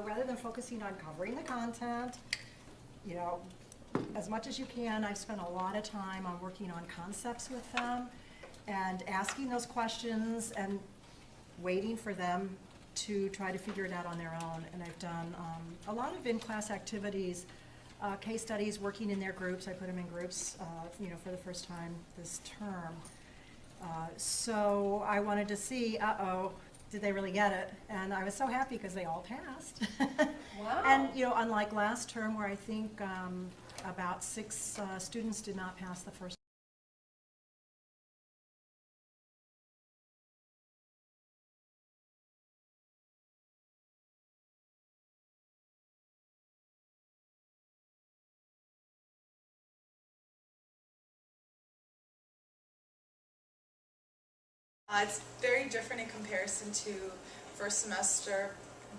Rather than focusing on covering the content, as much as you can, I've spent a lot of time on working on concepts with them and asking those questions and waiting for them to try to figure it out on their own. And I've done a lot of in-class activities, case studies, working in their groups. I put them in groups, for the first time this term. So I wanted to see, did they really get it? And I was so happy because they all passed. Wow. And unlike last term where I think about 6 students did not pass the first. It's very different in comparison to first semester,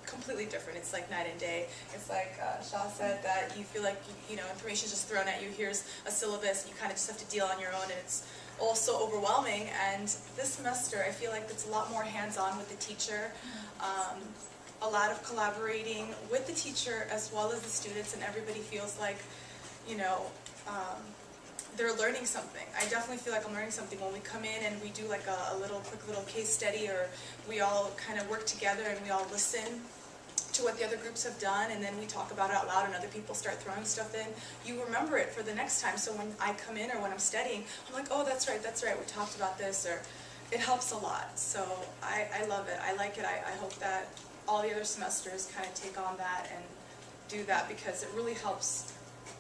completely different. It's like night and day. It's like Shaw said, that you feel like information is just thrown at you. Here's a syllabus, and you kind of just have to deal on your own, and it's also overwhelming. And this semester I feel like it's a lot more hands-on with the teacher, a lot of collaborating with the teacher as well as the students, and everybody feels like they're learning something. I definitely feel like I'm learning something when we come in and we do like a quick little case study, or we all kind of work together and we all listen to what the other groups have done, and then we talk about it out loud and other people start throwing stuff in. You remember it for the next time, so when I come in or when I'm studying, I'm like, oh, that's right, we talked about this, or it helps a lot. So I love it. I like it. I hope that all the other semesters kind of take on that and do that, because it really helps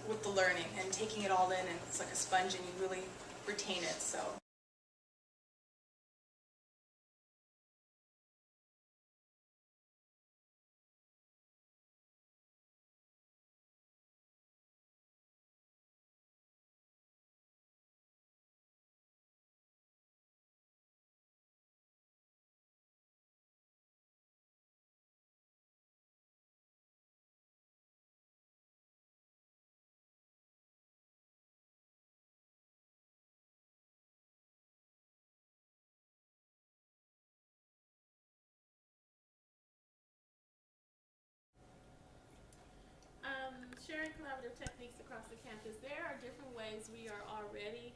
with the learning and taking it all in, and it's like a sponge and you really retain it. So. Sharing collaborative techniques across the campus. There are different ways we are already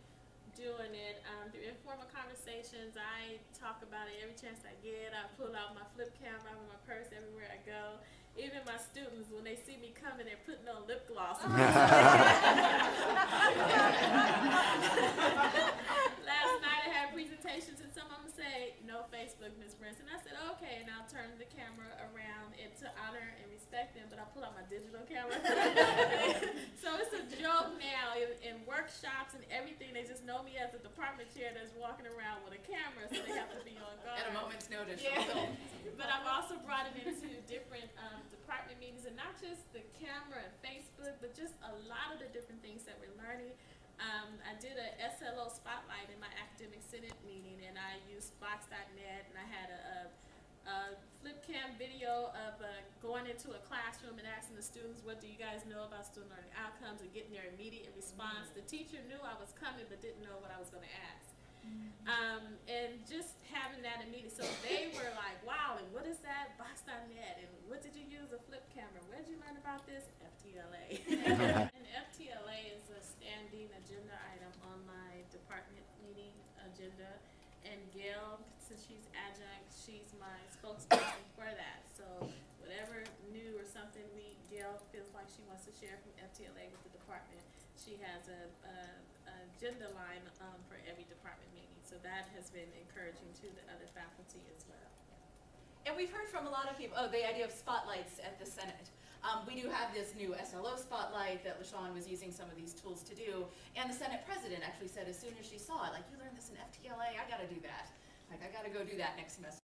doing it. Through informal conversations, I talk about it every chance I get. I pull out my flip camera out of my purse everywhere I go. Even my students, when they see me coming, they're putting on lip gloss. Last night I had presentations and some of them say, no Facebook, Miss Branson. I said, okay, and I'll turn the camera around and to honor and respect them, but I'll pull out my digital camera. So it's a joke now in workshops and everything. They just know me as a department chair that's walking around with a camera, so they have to be on guard. At a moment's notice. Yeah. But I've also brought it into different department meetings, and not just the camera and Facebook, but just a lot of the different things that we're learning. I did a SLO spotlight in my academic senate meeting, and I used Box.net, and I had a flip cam video of going into a classroom and asking the students, what do you guys know about student learning outcomes, and getting their immediate response. The teacher knew I was coming but didn't know what I was going to ask. And just having that immediate, so they were like, wow, and what is that? Box.net, and what did you use a flip camera? Where did you learn about this? FTLA. And FTLA is a standing agenda item on my department meeting agenda, and Gail, since she's adjunct, she's my spokesperson for that. So whatever new or something Gail feels like she wants to share from FTLA with the department, she has a agenda line for every department meeting. So that has been encouraging to the other faculty as well. And we've heard from a lot of people, the idea of spotlights at the Senate. We do have this new SLO spotlight that LaShawn was using some of these tools to do, and the Senate president actually said as soon as she saw it, like, you learned this in FTLA, I gotta do that. Like, I gotta go do that next semester.